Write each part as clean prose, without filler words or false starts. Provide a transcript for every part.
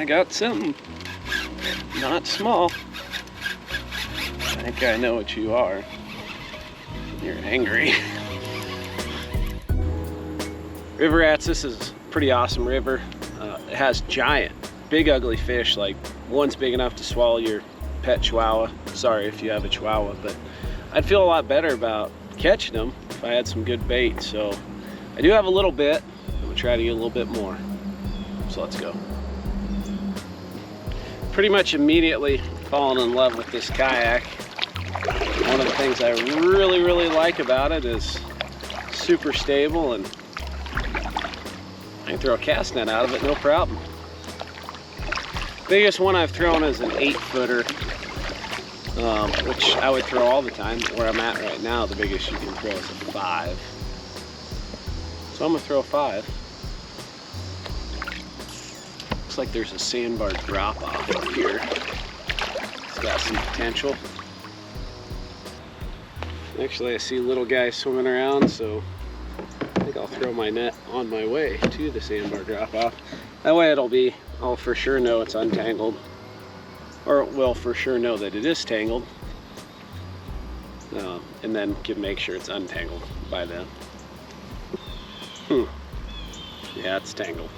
I got something not small. I think I know what you are. You're angry. River rats, this is a pretty awesome river. It has giant, big ugly fish, like one's big enough to swallow your pet chihuahua. Sorry if you have a chihuahua, but I'd feel a lot better about catching them if I had some good bait. So I do have a little bit. I'm gonna try to get a little bit more. So let's go. Pretty much immediately fallen in love with this kayak. One of the things I really like about it is super stable, and I can throw a cast net out of it, no problem. Biggest one I've thrown is an 8-footer, which I would throw all the time. Where I'm at right now, the biggest you can throw is a 5. So I'm gonna throw a 5. Looks like there's a sandbar drop off up here. It's got some potential. Actually, I see little guys swimming around, so I think I'll throw my net on my way to the sandbar drop off. That way I'll for sure know it's untangled, or will for sure know that it is tangled, and then can make sure it's untangled by then. Yeah, it's tangled.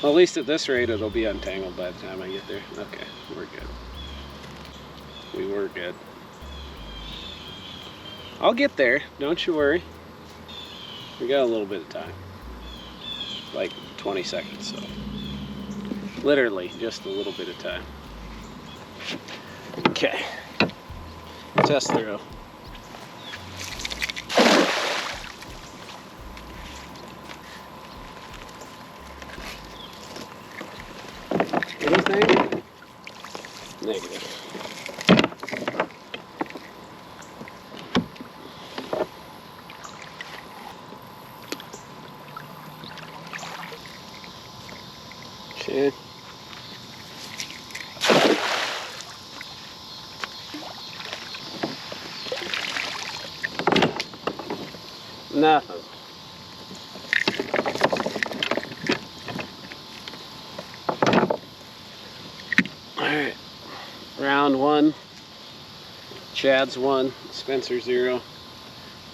Well, at least at this rate it'll be untangled by the time I get there. Okay, we're good. We were good. I'll get there, don't you worry. We got a little bit of time. Like 20 seconds, so. Literally, just a little bit of time. Okay. Test throw. Anything? Negative. Okay. Nothing. Alright. Round 1. Chad's 1. Spencer 0.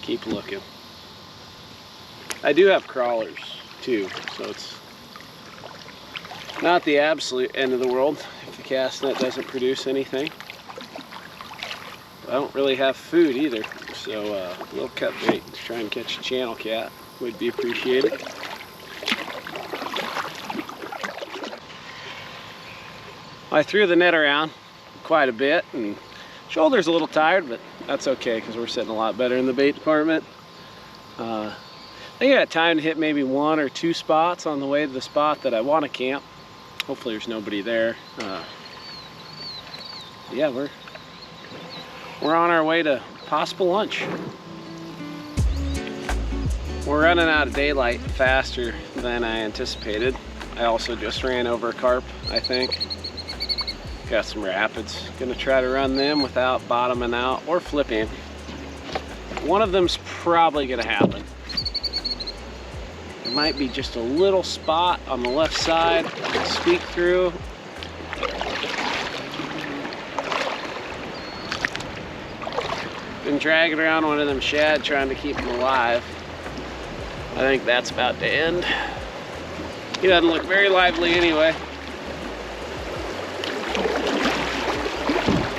Keep looking. I do have crawlers too, so it's not the absolute end of the world if the cast net doesn't produce anything. I don't really have food either, so a little cut bait to try and catch a channel cat would be appreciated. I threw the net around quite a bit, and shoulder's a little tired, but that's okay because we're sitting a lot better in the bait department. I think I got time to hit maybe 1 or 2 spots on the way to the spot that I want to camp. Hopefully there's nobody there. Yeah, we're on our way to possible lunch. We're running out of daylight faster than I anticipated. I also just ran over a carp, I think. Got some rapids. Gonna try to run them without bottoming out or flipping. One of them's probably gonna happen. There might be just a little spot on the left side to squeak through. Been dragging around one of them shad trying to keep him alive. I think that's about to end. He doesn't look very lively anyway.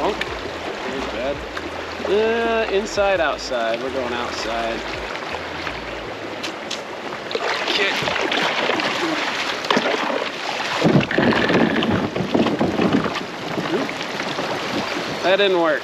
Oh, here's bad. Inside, outside. We're going outside. Okay. That didn't work.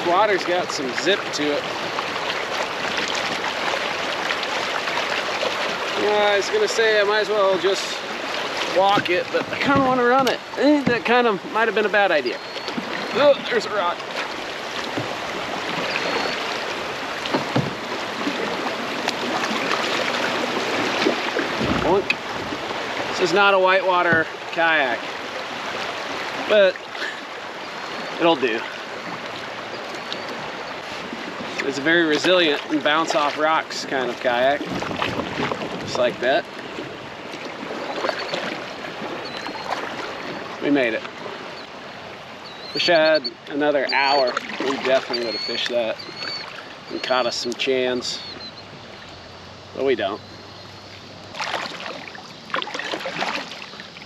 Water's got some zip to it. I was gonna say I might as well just walk it, but I kind of want to run it. That kind of might have been a bad idea. Oh, there's a rock. This is not a whitewater kayak, but it'll do. It's a very resilient and bounce off rocks kind of kayak, just like that. We made it. Wish I had another hour. We definitely would have fished that and caught us some chans, but we don't.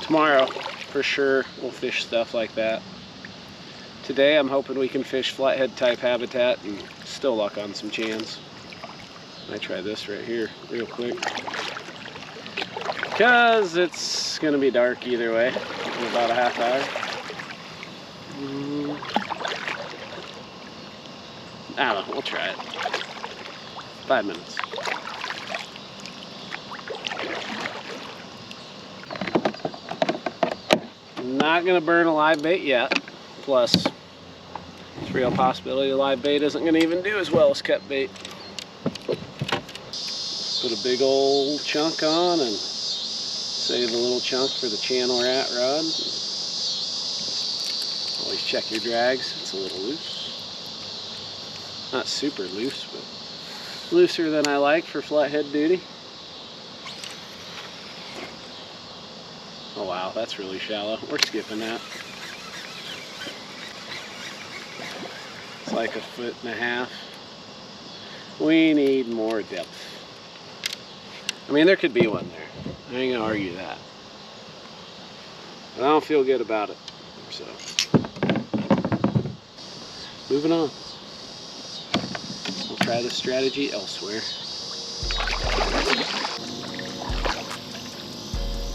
Tomorrow, for sure, we'll fish stuff like that. Today, I'm hoping we can fish flathead type habitat and still luck on some chans. I try this right here real quick, because it's gonna be dark either way in about a half hour. I don't know, we'll try it. 5 minutes. Not gonna burn a live bait yet. Plus, it's a real possibility the live bait isn't gonna even do as well as cut bait. Put a big old chunk on and save a little chunk for the channel rat rod. Always check your drags. It's a little loose. Not super loose, but looser than I like for flathead duty. Oh wow, that's really shallow. We're skipping that. It's like 1.5 feet. We need more depth. I mean, there could be one there. I ain't gonna argue that. But I don't feel good about it. So, moving on. We'll try this strategy elsewhere.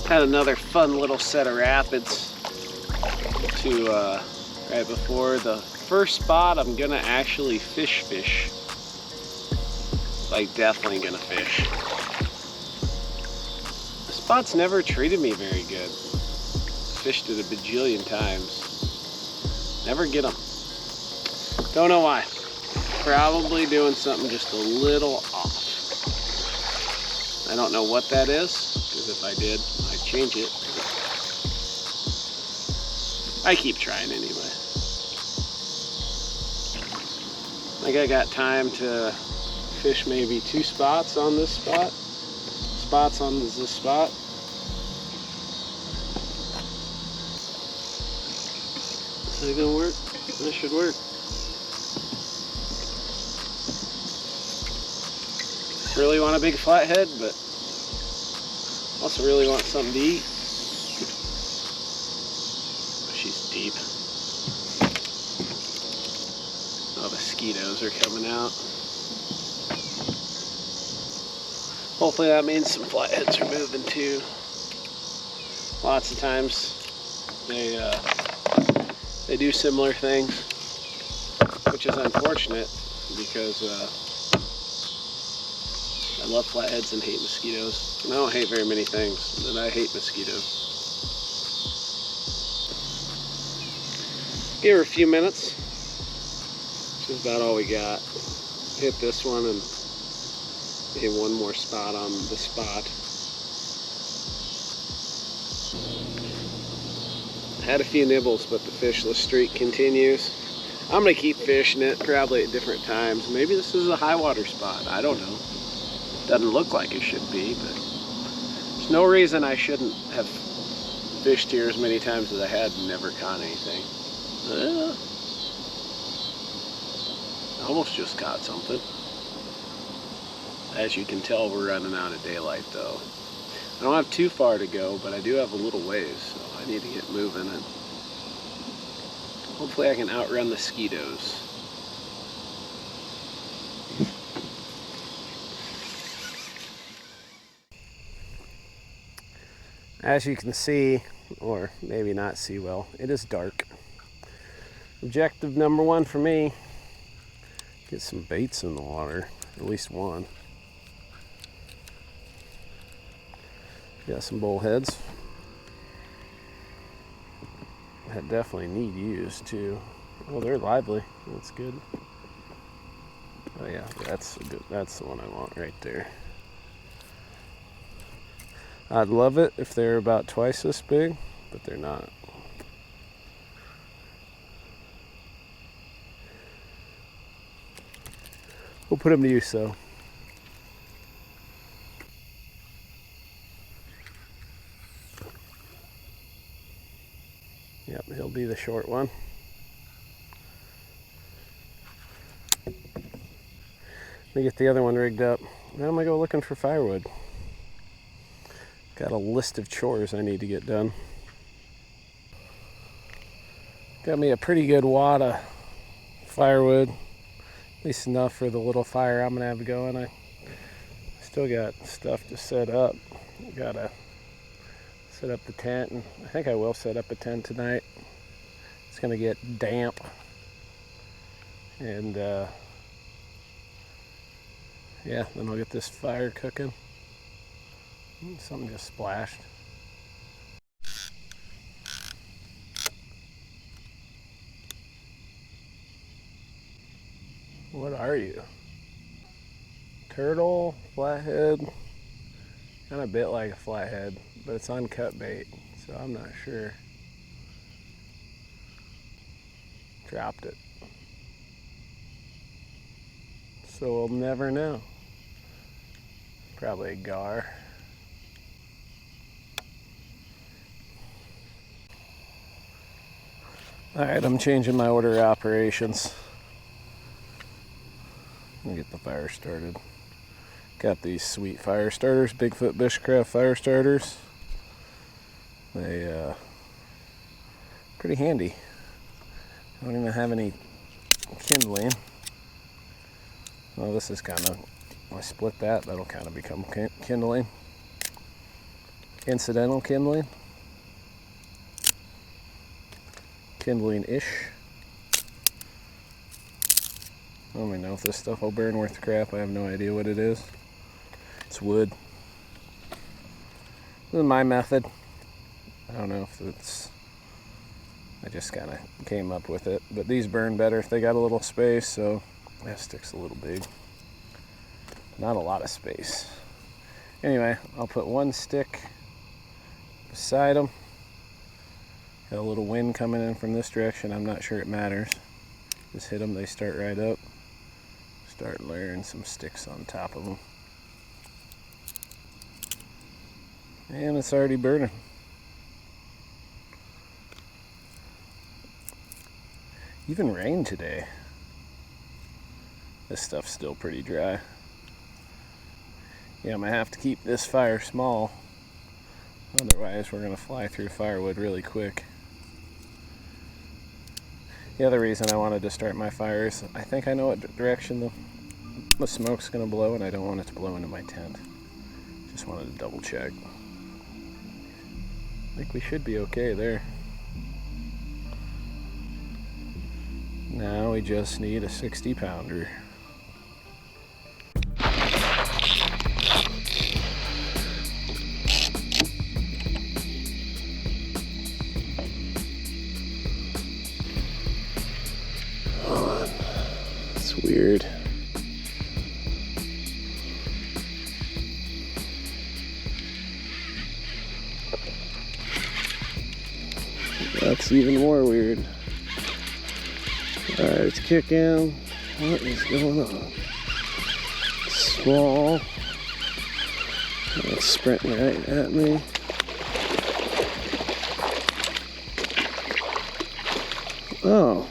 Had another fun little set of rapids to right before the first spot. I'm gonna actually fish. Like, definitely gonna fish. The spot's never treated me very good. Fished it a bajillion times. Never get them. Don't know why. Probably doing something just a little off. I don't know what that is, because if I did, I'd change it. I keep trying anyway. I think I got time to fish maybe 2 spots on this spot. Spots on this spot. Is that gonna work? That should work. Really want a big flathead, but also really want something to eat. She's deep. Oh, mosquitoes are coming out. Hopefully that means some flatheads are moving too. Lots of times they do similar things, which is unfortunate because I love flatheads and hate mosquitoes. And I don't hate very many things, but I hate mosquitoes. Give her a few minutes. This is about all we got. Hit this one and maybe one more spot on the spot. Had a few nibbles, but the fishless streak continues. I'm gonna keep fishing it, probably at different times. Maybe this is a high water spot, I don't know. Doesn't look like it should be, but there's no reason I shouldn't have fished here as many times as I had and never caught anything. I almost just caught something. As you can tell, we're running out of daylight though. I don't have too far to go, but I do have a little ways, so I need to get moving and hopefully I can outrun the mosquitoes. As you can see, or maybe not see well, it is dark. Objective number 1 for me, get some baits in the water, at least one. Got some bullheads. I definitely need used too. Oh, they're lively. That's good. Oh yeah, that's good. That's the one I want right there. I'd love it if they're about twice this big, but they're not. We'll put them to use though. Yep, he'll be the short one. Let me get the other one rigged up. Then I'm gonna go looking for firewood. Got a list of chores I need to get done. Got me a pretty good wad of firewood, at least enough for the little fire I'm gonna have going. I still got stuff to set up. Gotta set up the tent, and I think I will set up a tent tonight. It's gonna get damp, and yeah, then I'll get this fire cooking. Something just splashed. What are you? Turtle, flathead, kind of bit like a flathead, but it's uncut bait, so I'm not sure. Dropped it. So we'll never know. Probably a gar. Alright, I'm changing my order of operations. Let me get the fire started. Got these sweet fire starters, Bigfoot Bushcraft fire starters. They pretty handy. I don't even have any kindling. Well, this is kind of, I split that, that'll kind of become kindling. Incidental kindling. Kindling-ish. I don't even know if this stuff will burn worth the crap. I have no idea what it is. It's wood. This is my method. I don't know if it's, I just kind of came up with it. But these burn better if they got a little space, so that stick's a little big. Not a lot of space. Anyway, I'll put one stick beside them. Got a little wind coming in from this direction. I'm not sure it matters. Just hit them, they start right up. Start layering some sticks on top of them. And it's already burning. Even rained today. This stuff's still pretty dry. Yeah, I'm gonna have to keep this fire small. Otherwise, we're gonna fly through firewood really quick. The other reason I wanted to start my fire is I think I know what direction the smoke's gonna blow, and I don't want it to blow into my tent. Just wanted to double check. I think we should be okay there. Now we just need a 60-pounder. It's weird. That's even more weird. Alright, it's kicking. What is going on? Small. It's sprinting right at me. Oh.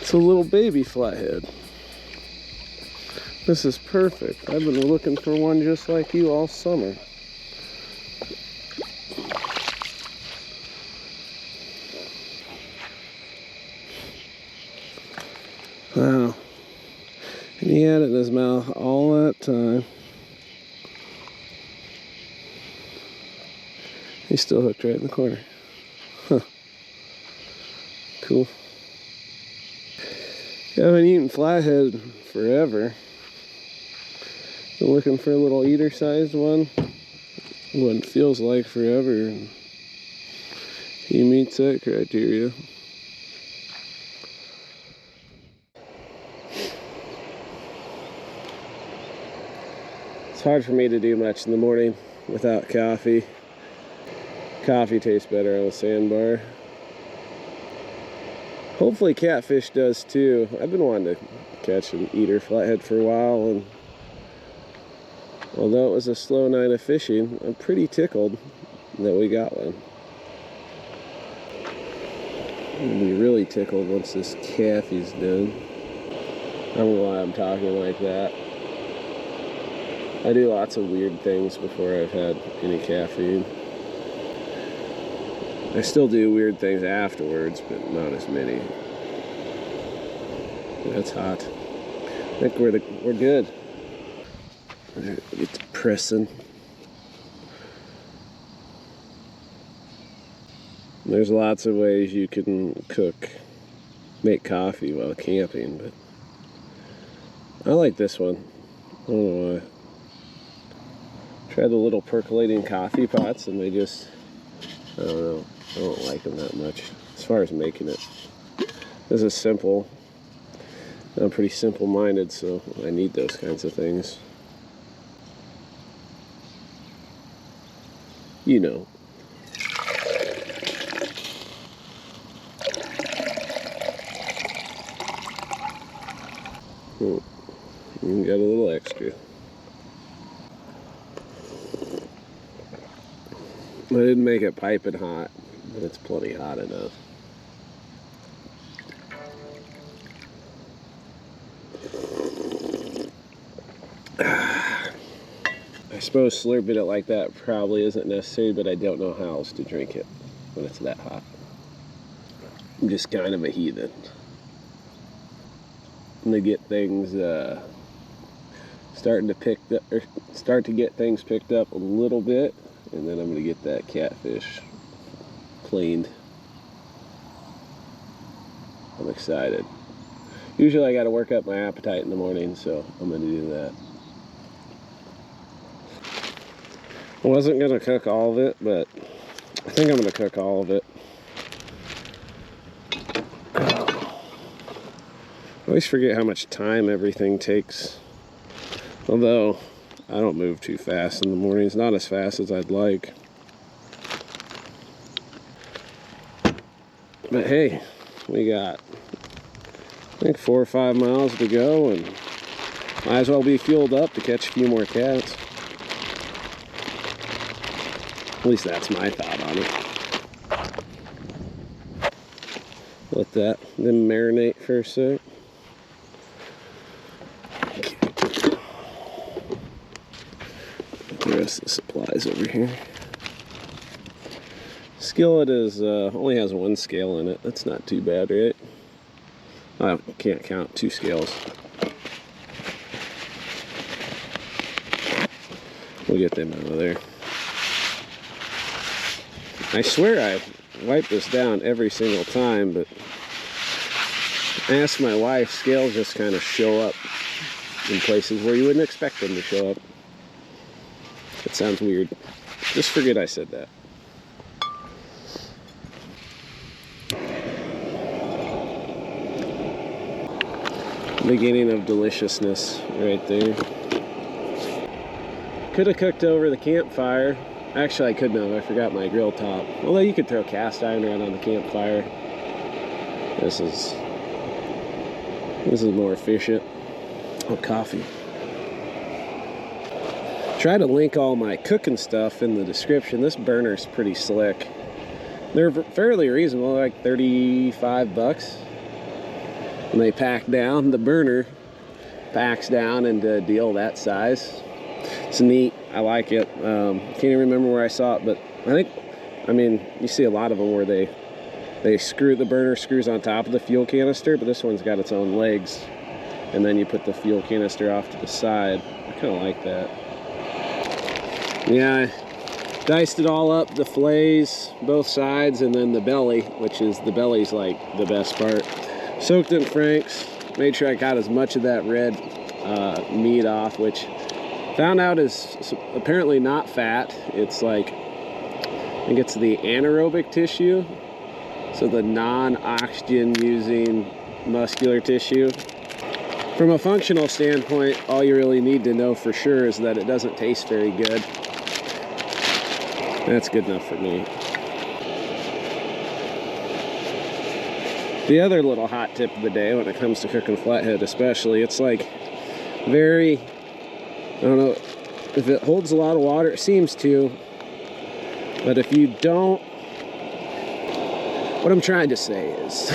It's a little baby flathead. This is perfect. I've been looking for one just like you all summer. Wow. And he had it in his mouth all that time. He's still hooked right in the corner. Huh. Cool. I haven't eaten flathead forever. Been looking for a little eater-sized one. What it feels like forever. And he meets that criteria. It's hard for me to do much in the morning without coffee. Coffee tastes better on a sandbar. Hopefully catfish does too. I've been wanting to catch an eater flathead for a while, and although it was a slow night of fishing, I'm pretty tickled that we got one. I'm gonna be really tickled once this caffy's done. I don't know why I'm talking like that. I do lots of weird things before I've had any caffeine. I still do weird things afterwards, but not as many. That's hot. I think we're good. Get to pressing. There's lots of ways you can make coffee while camping, but I like this one. I don't know why. Tried the little percolating coffee pots, and they just, I don't know, I don't like them that much as far as making it. This is simple. I'm pretty simple-minded, so I need those kinds of things. You know. You got a little extra. I didn't make it piping hot, but it's plenty hot enough. I suppose slurping it like that probably isn't necessary, but I don't know how else to drink it when it's that hot. I'm just kind of a heathen. I'm gonna get things start to get things picked up a little bit, and then I'm gonna get that catfish cleaned. I'm excited. Usually I gotta work up my appetite in the morning, so I'm gonna do that. I wasn't gonna cook all of it, but I think I'm gonna cook all of it. I always forget how much time everything takes. Although, I don't move too fast in the mornings, not as fast as I'd like. But hey, we got, I think, 4 or 5 miles to go, and might as well be fueled up to catch a few more cats. At least that's my thought on it. Let that then marinate for a sec. The rest of the supplies over here. Skillet is only has 1 scale in it. That's not too bad, right? I can't count 2 scales. We'll get them out of there. I swear I wipe this down every single time, but I asked my wife, scales just kind of show up in places where you wouldn't expect them to show up. It sounds weird. Just forget I said that. Beginning of deliciousness right there. Could have cooked over the campfire. Actually, I couldn't have. I forgot my grill top. Although you could throw cast iron around on the campfire. This is more efficient. Oh, coffee. Try to link all my cooking stuff in the description. This burner's pretty slick. They're fairly reasonable, like 35 bucks. And they pack down. The burner packs down into a deal that size. It's neat. I like it. Can't even remember where I saw it, but I mean, you see a lot of them where they screw, the burner screws on top of the fuel canister, but this one's got its own legs. And then you put the fuel canister off to the side. I kind of like that. Yeah, I diced it all up, the fillets, both sides, and then the belly, which is, the belly's like the best part. Soaked in Frank's, made sure I got as much of that red meat off, which found out is apparently not fat. It's like, I think it's the anaerobic tissue, so the non-oxygen using muscular tissue. From a functional standpoint, all you really need to know for sure is that it doesn't taste very good. That's good enough for me. The other little hot tip of the day when it comes to cooking flathead especially, it's like very, I don't know, if it holds a lot of water, it seems to, but if you don't, what I'm trying to say is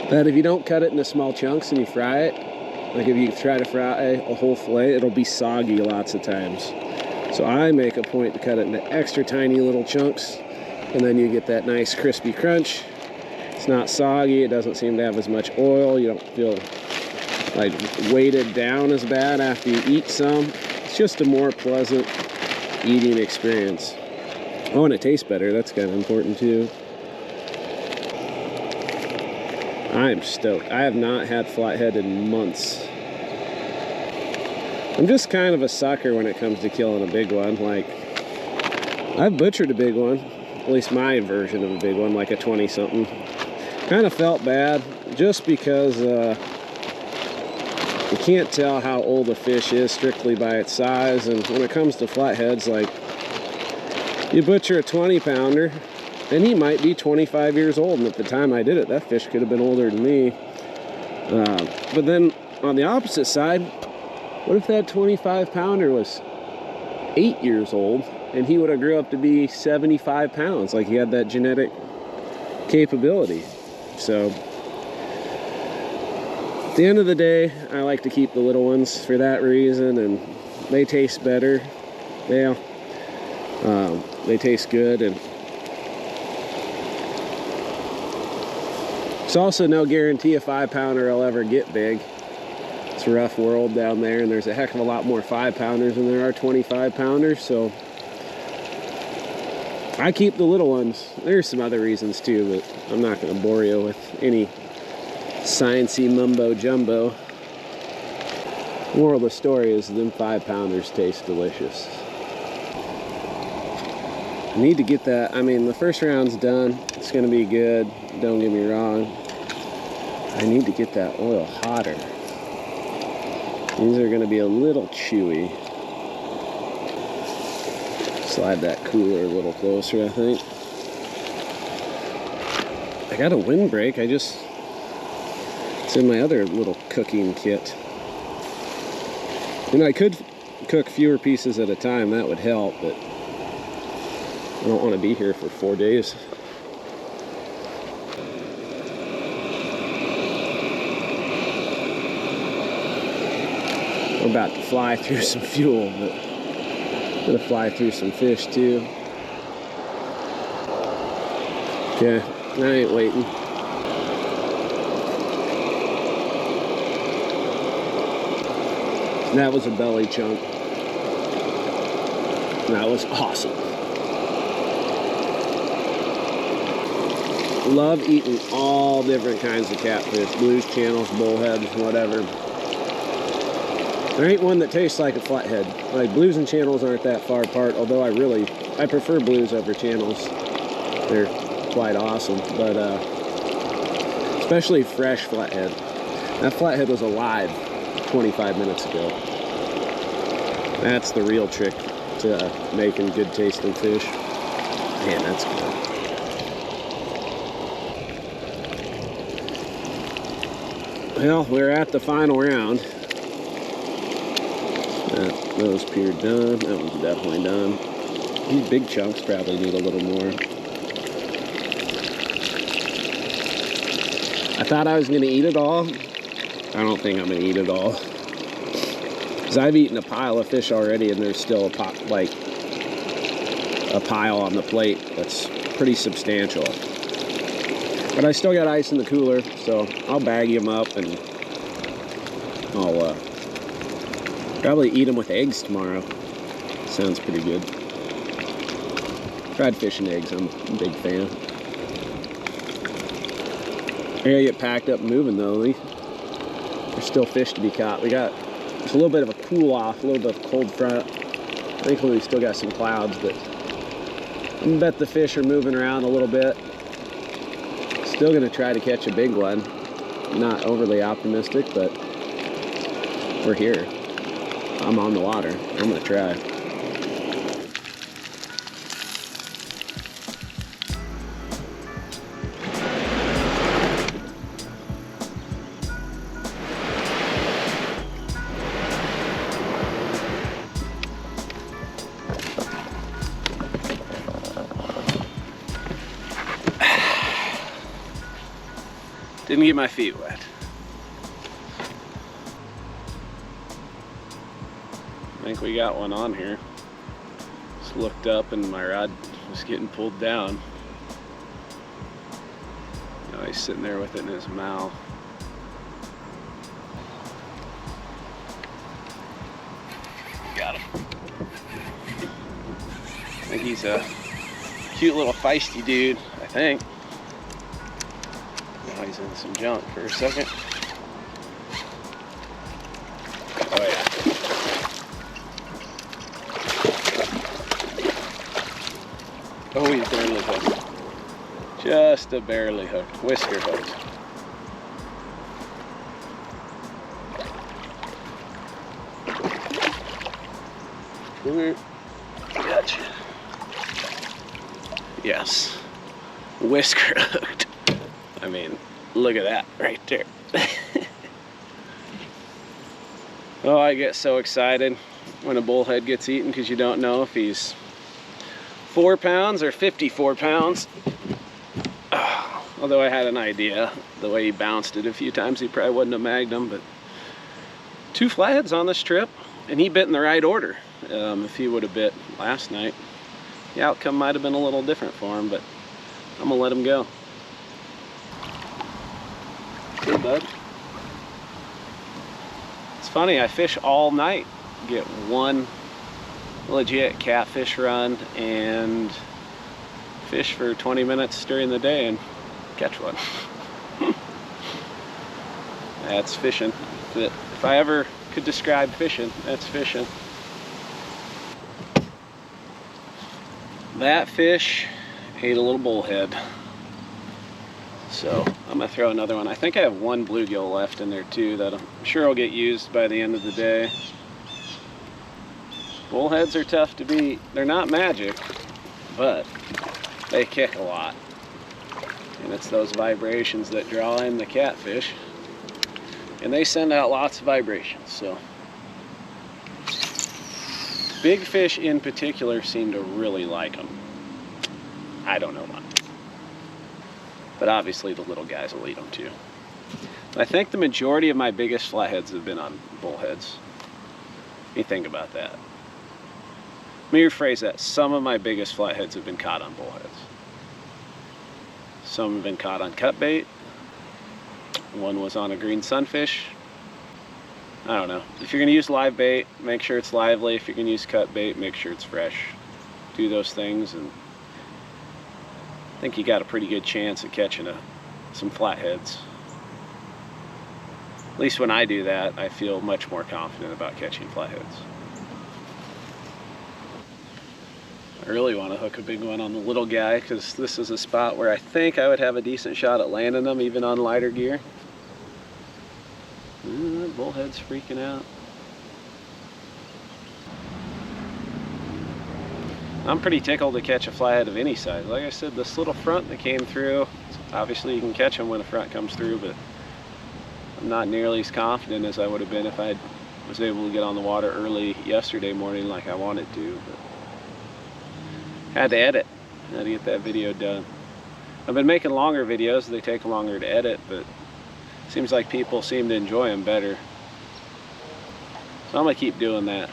that if you don't cut it into small chunks and you fry it, like if you try to fry a whole fillet, it'll be soggy lots of times. So I make a point to cut it into extra tiny little chunks, and then you get that nice crispy crunch. It's not soggy, it doesn't seem to have as much oil, you don't feel like weighted down as bad after you eat some. It's just a more pleasant eating experience. Oh, and it tastes better, that's kind of important too. I'm stoked. I have not had flathead in months. I'm just kind of a sucker when it comes to killing a big one. Like, I've butchered a big one, at least my version of a big one, like a 20-something. Kind of felt bad just because you can't tell how old a fish is strictly by its size. And when it comes to flatheads, like, you butcher a 20-pounder, and he might be 25 years old, and at the time I did it, that fish could have been older than me. But then on the opposite side, what if that 25-pounder was 8 years old and he would have grew up to be 75 pounds? Like, he had that genetic capability. So at the end of the day, I like to keep the little ones for that reason, and they taste better. Yeah, they taste good, and it's also no guarantee a 5-pounder will ever get big. It's a rough world down there, and there's a heck of a lot more 5-pounders than there are 25-pounders, so I keep the little ones. There's some other reasons too, but I'm not going to bore you with any sciencey mumbo jumbo. Moral of the story is them 5-pounders taste delicious. I need to get that. I mean, the first round's done. It's going to be good, don't get me wrong. I need to get that oil hotter. These are going to be a little chewy. Slide that cooler a little closer, I think. I got a windbreak. It's in my other little cooking kit. You know, I could cook fewer pieces at a time. That would help, but I don't want to be here for 4 days. We're about to fly through some fuel, but I'm gonna fly through some fish too. Okay, I ain't waiting. That was a belly chunk. That was awesome. Love eating all different kinds of catfish, blues, channels, bullheads, whatever. There ain't one that tastes like a flathead. Like, blues and channels aren't that far apart, although I prefer blues over channels. They're quite awesome, but especially fresh flathead. That flathead was alive 25 minutes ago. That's the real trick to making good tasting fish. Man, that's good. Well, we're at the final round. That nose peered done. That one's definitely done. These big chunks probably need a little more. I thought I was going to eat it all. I don't think I'm going to eat it all. Because I've eaten a pile of fish already, and there's still a pile on the plate that's pretty substantial. But I still got ice in the cooler, so I'll bag them up, and I'll probably eat them with eggs tomorrow. Sounds pretty good. Fried fish and eggs, I'm a big fan. I gotta get packed up and moving though. There's still fish to be caught. We got just a little bit of a cool off, a little bit of cold front. Thankfully we still got some clouds, but I'm gonna bet the fish are moving around a little bit. Still gonna try to catch a big one. Not overly optimistic, but we're here. I'm on the water. I'm gonna try. Didn't get my feet wet. I think we got one on here. Just looked up and my rod was getting pulled down. Now he's sitting there with it in his mouth. Got him. I think he's a cute little feisty dude, I think. Now he's in some junk for a second. Oh yeah. Oh, he's barely hooked. Just a barely hooked. Whisker hooked. Gotcha. Yes. Whisker hooked. I mean, look at that right there. Oh, I get so excited when a bullhead gets eaten because you don't know if he's 4 pounds or 54 pounds. Although I had an idea, the way he bounced it a few times, he probably wouldn't have magged him. But 2 flatheads on this trip, and he bit in the right order. If he would have bit last night, the outcome might have been a little different for him, but I'm gonna let him go. Hey, bud. It's funny, I fish all night, get one legit catfish run and fish for 20 minutes during the day and catch one. That's fishing. If I ever could describe fishing, that's fishing. That fish ate a little bullhead. So I'm gonna throw another one. I think I have one bluegill left in there too that I'm sure will get used by the end of the day. Bullheads are tough to beat. They're not magic, but they kick a lot. And it's those vibrations that draw in the catfish. And they send out lots of vibrations, so. Big fish in particular seem to really like them. I don't know why. But obviously the little guys will eat them too. I think the majority of my biggest flatheads have been on bullheads. What do you think about that? Let me rephrase that. Some of my biggest flatheads have been caught on bullheads. Some have been caught on cut bait. One was on a green sunfish. I don't know. If you're gonna use live bait, make sure it's lively. If you're gonna use cut bait, make sure it's fresh. Do those things, and I think you got a pretty good chance of catching some flatheads. At least when I do that, I feel much more confident about catching flatheads. I really want to hook a big one on the little guy because this is a spot where I think I would have a decent shot at landing them even on lighter gear. That bullhead's freaking out. I'm pretty tickled to catch a flathead of any size. Like I said, this little front that came through, obviously you can catch them when a front comes through, but I'm not nearly as confident as I would have been if I was able to get on the water early yesterday morning like I wanted to. But had to edit. Had to get that video done. I've been making longer videos. They take longer to edit, but it seems like people seem to enjoy them better. So I'm gonna keep doing that.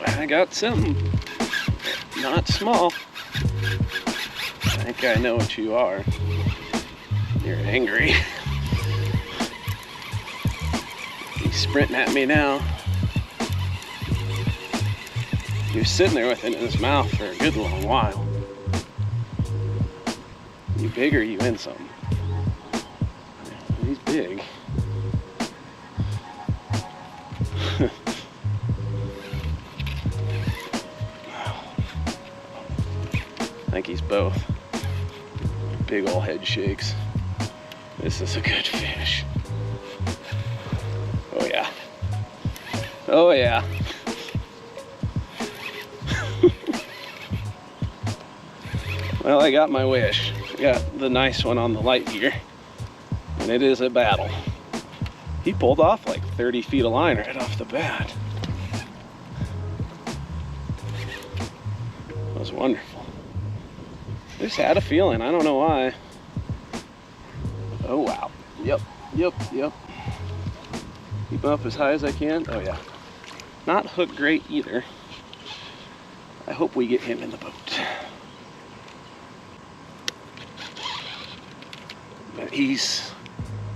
I got something. Not small. I think I know what you are. You're angry. He's sprinting at me now. He was sitting there with it in his mouth for a good long while. You big or you in something? He's big. I think he's both. Big ol' head shakes. This is a good fish. Oh yeah. Oh yeah. Well, I got my wish. I got the nice one on the light gear. And it is a battle. He pulled off like 30 feet of line right off the bat. That was wonderful. Just had a feeling, I don't know why. Oh wow. Yep. Keep up as high as I can. Oh yeah. Not hooked great either. I hope we get him in the boat. But he's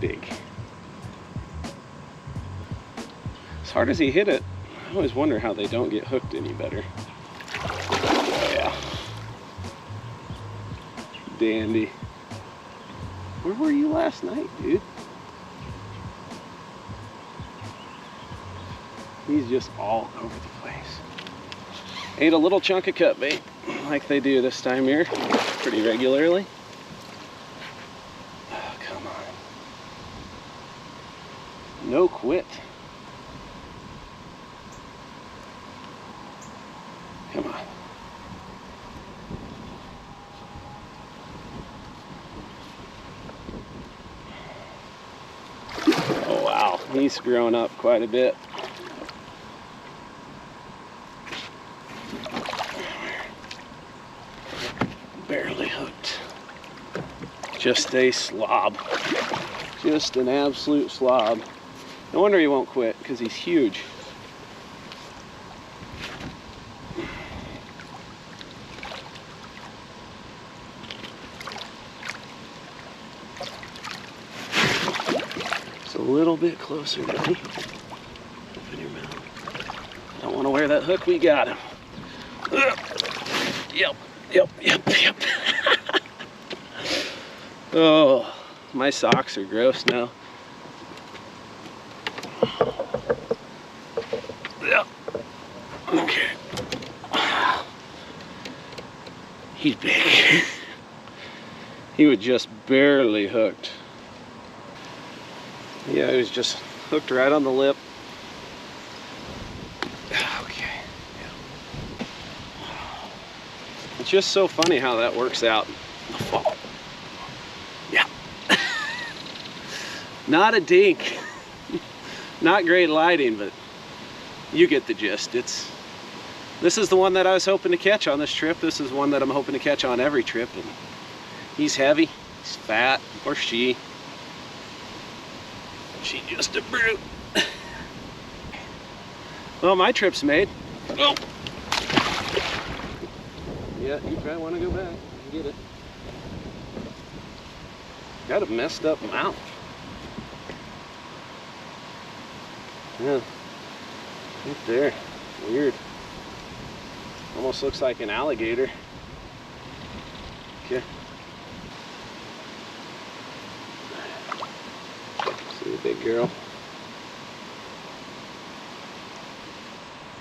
big. As hard as he hit it, I always wonder how they don't get hooked any better. Oh yeah. Dandy. Where were you last night, dude? He's just all over the place. Ate a little chunk of cut bait, like they do this time here, pretty regularly. Oh, come on. No quit. Come on. Oh wow, he's grown up quite a bit. Barely hooked. Just a slob. Just an absolute slob. No wonder he won't quit, because he's huge. It's a little bit closer, buddy. Open your mouth. Don't want to wear that hook. We got him. Yep. Oh, my socks are gross now. Yep. Okay. He's big. He was just barely hooked. Yeah, he was just hooked right on the lip. Okay. Yeah. It's just so funny how that works out in the fall. Yeah. Not a dink. Not great lighting, but you get the gist. This is the one that I was hoping to catch on this trip. This is one that I'm hoping to catch on every trip. And he's heavy, he's fat, or she. She's just a brute. Well, my trip's made. Oh. Yeah, you probably want to go back and get it. Got a messed up mouth. Yeah, right there. Weird. Almost looks like an alligator. Okay. See the big girl.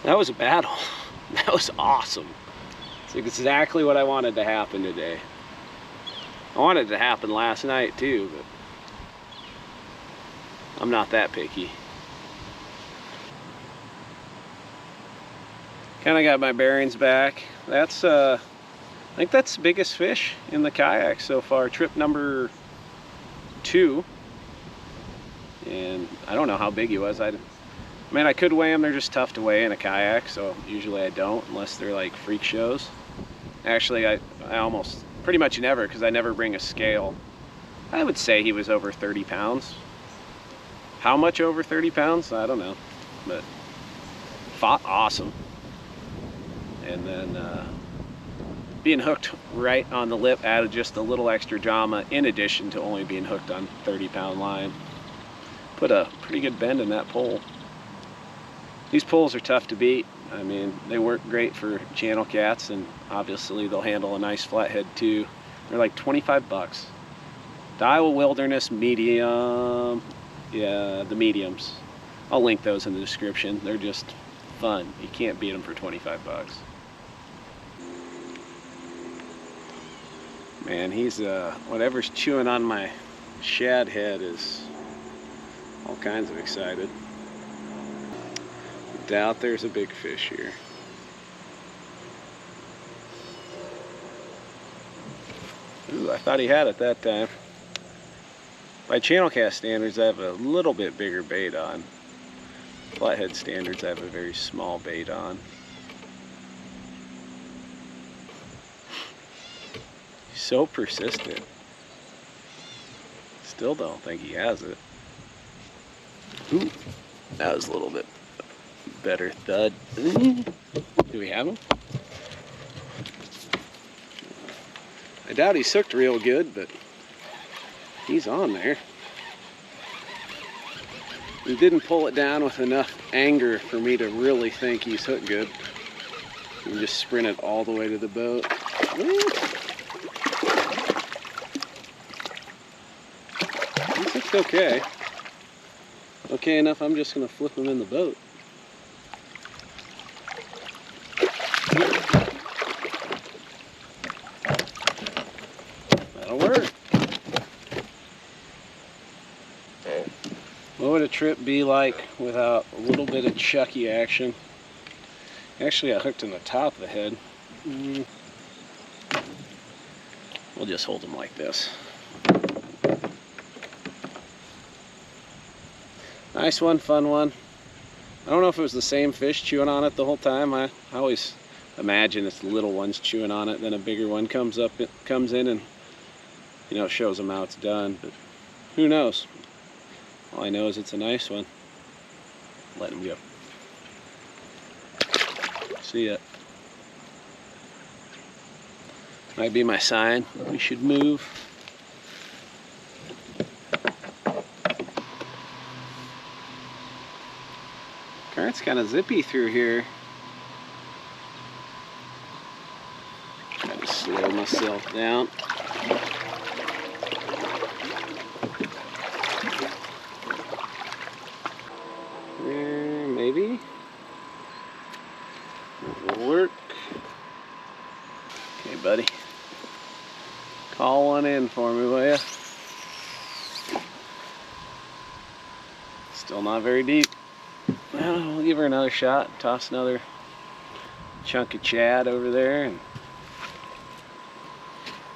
That was a battle. That was awesome. It's exactly what I wanted to happen today. I wanted it to happen last night too, but I'm not that picky. Kind of got my bearings back. That's I think that's the biggest fish in the kayak so far. Trip number 2. And I don't know how big he was. I mean, I could weigh them. They're just tough to weigh in a kayak, so usually I don't unless they're like freak shows. Actually, I almost pretty much never, because I never bring a scale. I would say he was over 30 pounds. How much over 30 pounds? I don't know, but fought awesome. And then being hooked right on the lip added just a little extra drama, in addition to only being hooked on 30-pound line. Put a pretty good bend in that pole. These poles are tough to beat. I mean, they work great for channel cats, and obviously they'll handle a nice flathead too. They're like 25 bucks. The Iowa Wilderness medium, yeah, the mediums. I'll link those in the description. They're just fun. You can't beat them for 25 bucks. Man, he's whatever's chewing on my shad head is all kinds of excited. Doubt there's a big fish here. Ooh, I thought he had it that time. By channel cast standards, I have a little bit bigger bait on. Flathead standards, I have a very small bait on. He's so persistent. Still don't think he has it. Ooh, that was a little bit better thud. Do we have him? I doubt he's hooked real good, but he's on there. He didn't pull it down with enough anger for me to really think he's hooked good. He just sprinted all the way to the boat. He's hooked okay. Okay enough, I'm just gonna flip him in the boat. That'll work. What would a trip be like without a little bit of chucky action? Actually, I hooked in the top of the head. We'll just hold him like this. Nice one, fun one. I don't know if it was the same fish chewing on it the whole time. I always imagine it's the little ones chewing on it, then a bigger one comes in and, you know, shows them how it's done. But who knows? All I know is it's a nice one. Let him go. See ya. Might be my sign. We should move. Current's kind of zippy through here. Gotta slow myself down. Maybe. That'll work. Okay, buddy. Call one in for me, will ya? Still not very deep. Well, we'll give her another shot. Toss another chunk of shad over there. And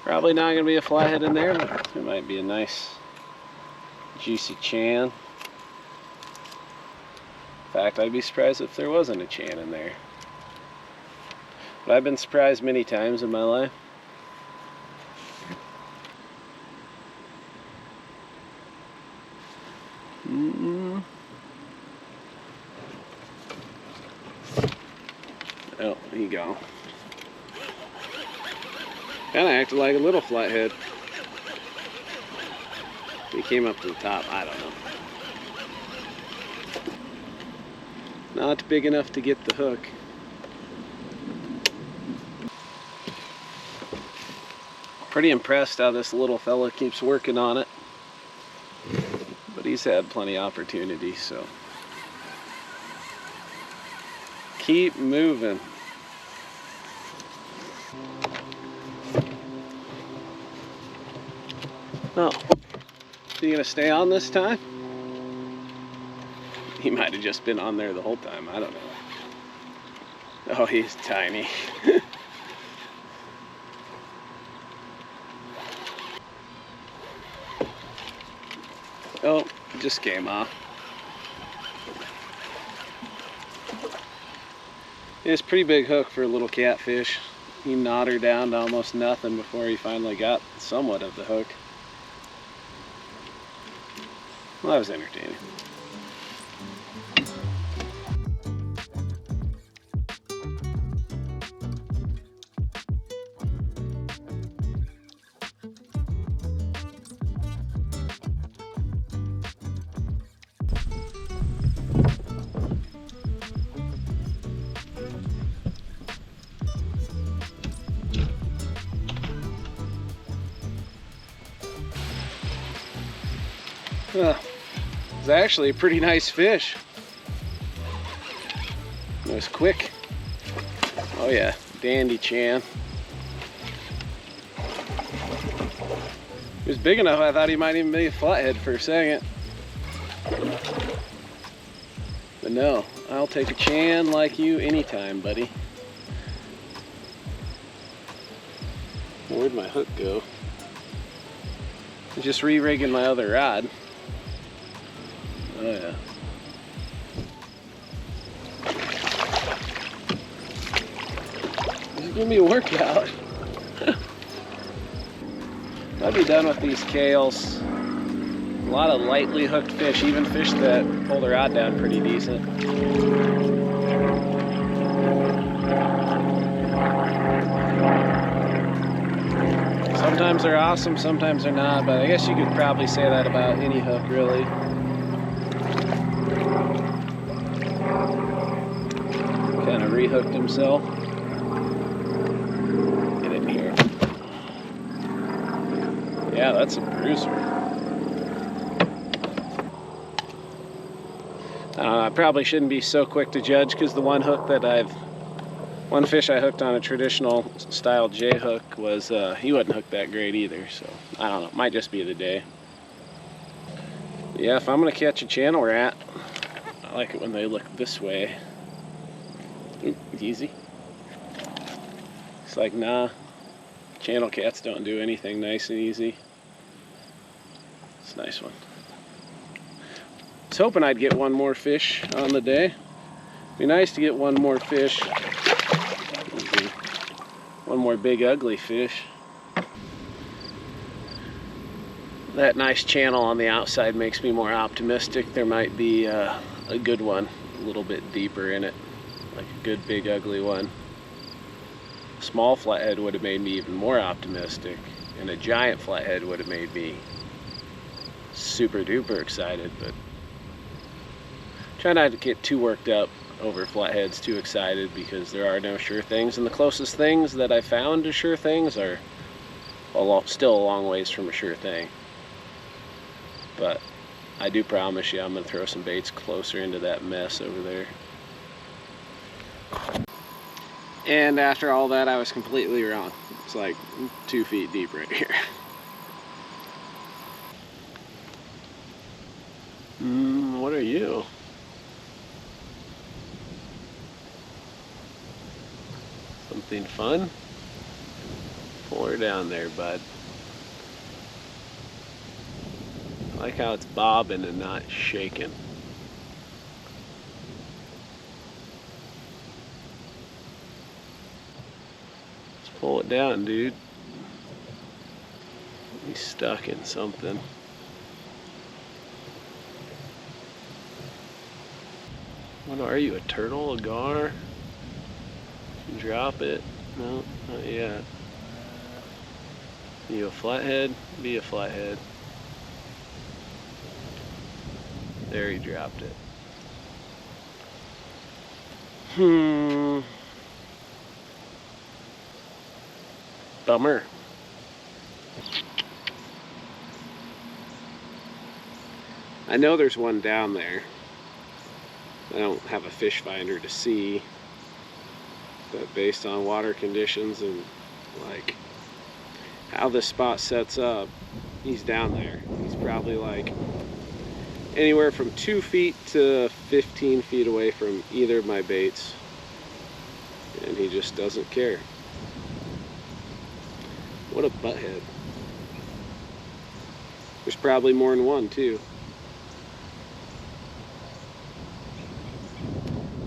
probably not going to be a flathead in there, but there might be a nice juicy chan. In fact, I'd be surprised if there wasn't a chan in there. But I've been surprised many times in my life. Oh, there you go. Kinda acted like a little flathead. He came up to the top, I don't know. Not big enough to get the hook. Pretty impressed how this little fella keeps working on it. But he's had plenty of opportunities, so. Keep moving. Oh, is he gonna stay on this time? He might have just been on there the whole time, I don't know. Oh, he's tiny. Oh, it just came off. It's a pretty big hook for a little catfish. He gnawed her down to almost nothing before he finally got somewhat of the hook. Well, that was entertaining. It's actually a pretty nice fish. It was quick. Oh yeah, dandy chan. He was big enough, I thought he might even be a flathead for a second. But no, I'll take a chan like you anytime, buddy. Where'd my hook go? I'm just re-rigging my other rod. Oh yeah. This is gonna be a workout. I'll be done with these kales. A lot of lightly hooked fish, even fish that pull the rod down pretty decent. Sometimes they're awesome, sometimes they're not, but I guess you could probably say that about any hook, really. Kind of rehooked himself. Get in here. Yeah, that's a bruiser. I probably shouldn't be so quick to judge, because the one fish I hooked on a traditional style J hook was, he wasn't hooked that great either, so I don't know, it might just be the day. Yeah, if I'm gonna catch a channel rat, I like it when they look this way. Ooh, easy. It's like, nah, channel cats don't do anything nice and easy. It's a nice one. I was hoping I'd get one more fish on the day. Be nice to get one more fish. One more big ugly fish. That nice channel on the outside makes me more optimistic. There might be a good one a little bit deeper in it, like a good big ugly one. A small flathead would have made me even more optimistic, and a giant flathead would have made me super duper excited, but try not to get too worked up over flatheads, too excited, because there are no sure things, and the closest things that I found to sure things are still a long ways from a sure thing. But I do promise you I'm going to throw some baits closer into that mess over there. And after all that, I was completely wrong. It's like 2 feet deep right here. What are you? Something fun? Pull her down there, bud. I like how it's bobbing and not shaking. Let's pull it down, dude. He's stuck in something. What are you, a turtle, a gar? Drop it. No, not yet. You a flathead? Be a flathead. There, he dropped it. Bummer. I know there's one down there. I don't have a fish finder to see, but based on water conditions and like how this spot sets up, he's down there. He's probably like anywhere from 2 feet to 15 feet away from either of my baits, and he just doesn't care. What a butthead. There's probably more than one too.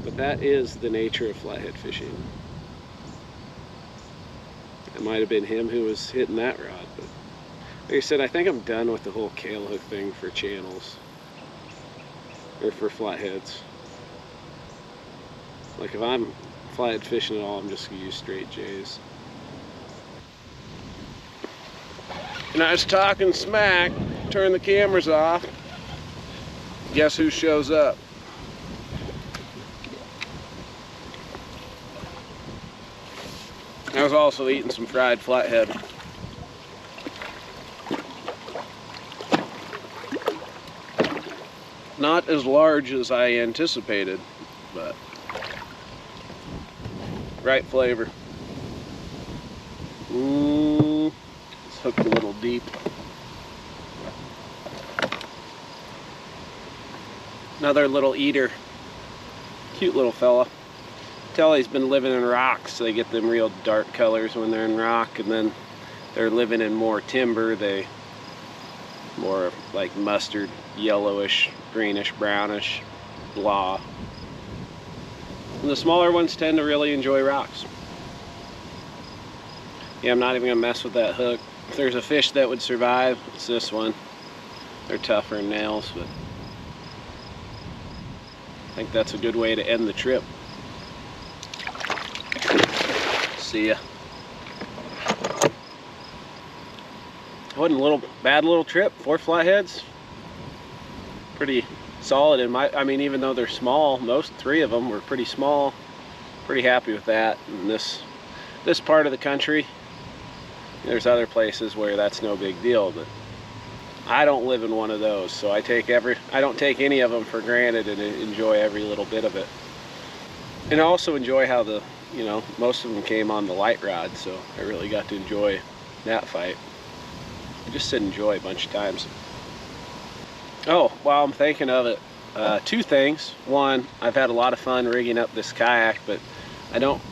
But that is the nature of flathead fishing. It might have been him who was hitting that rod, but like I said, I think I'm done with the whole kale hook thing for channels. Or for flatheads. Like if I'm flathead fishing at all, I'm just gonna use straight J's. And I was talking smack, turn the cameras off. Guess who shows up? I was also eating some fried flathead. Not as large as I anticipated, but right flavor. It's hooked a little deep. Another little eater. Cute little fella. Tell he's been living in rocks, so they get them real dark colors when they're in rock, and then they're living in more timber, they more like mustard, yellowish, greenish, brownish, blah. And the smaller ones tend to really enjoy rocks. Yeah, I'm not even gonna mess with that hook. If there's a fish that would survive, it's this one. They're tougher than nails, but I think that's a good way to end the trip. See ya. Wasn't a little bad little trip. 4 flatheads. Pretty solid in my, I mean, even though they're small, most 3 of them were pretty small. Pretty happy with that. In this part of the country, there's other places where that's no big deal, but I don't live in one of those, so I don't take any of them for granted and enjoy every little bit of it. And I also enjoy how most of them came on the light rod, so I really got to enjoy that fight. I just said enjoy a bunch of times. Oh, while I'm thinking of it, 2 things. One, I've had a lot of fun rigging up this kayak, but I don't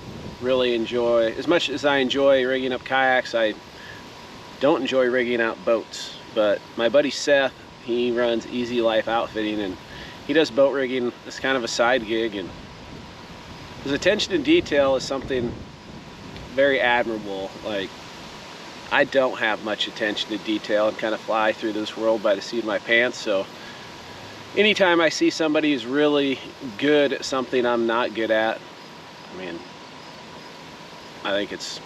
really enjoy, as much as I enjoy rigging up kayaks, I don't enjoy rigging out boats. But my buddy Seth, he runs Easy Life Outfitting, and he does boat rigging. It's kind of a side gig, and his attention to detail is something very admirable. Like, I don't have much attention to detail and kind of fly through this world by the seat of my pants, so anytime I see somebody who's really good at something I'm not good at, I mean, I think it's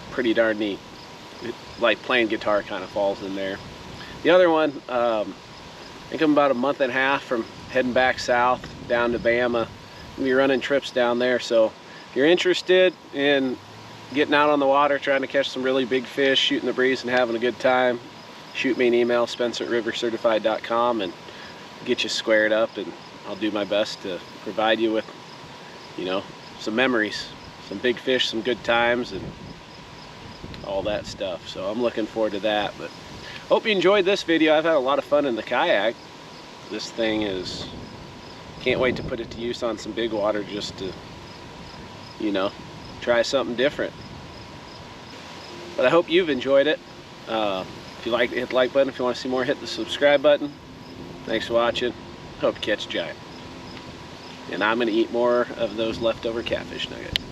pretty darn neat. Like playing guitar kind of falls in there. The other one, I think I'm about a month and a half from heading back south down to Bama. We'll be running trips down there, so if you're interested in getting out on the water, trying to catch some really big fish, shooting the breeze and having a good time, shoot me an email, spencer@rivercertified.com, and get you squared up, and I'll do my best to provide you with, some memories, some big fish, some good times, and all that stuff. So I'm looking forward to that. But hope you enjoyed this video. I've had a lot of fun in the kayak. This thing is, can't wait to put it to use on some big water, just to, try something different. But I hope you've enjoyed it. If you liked it, hit the like button. If you want to see more, hit the subscribe button. Thanks for watching. Hope to catch a giant. And I'm going to eat more of those leftover catfish nuggets.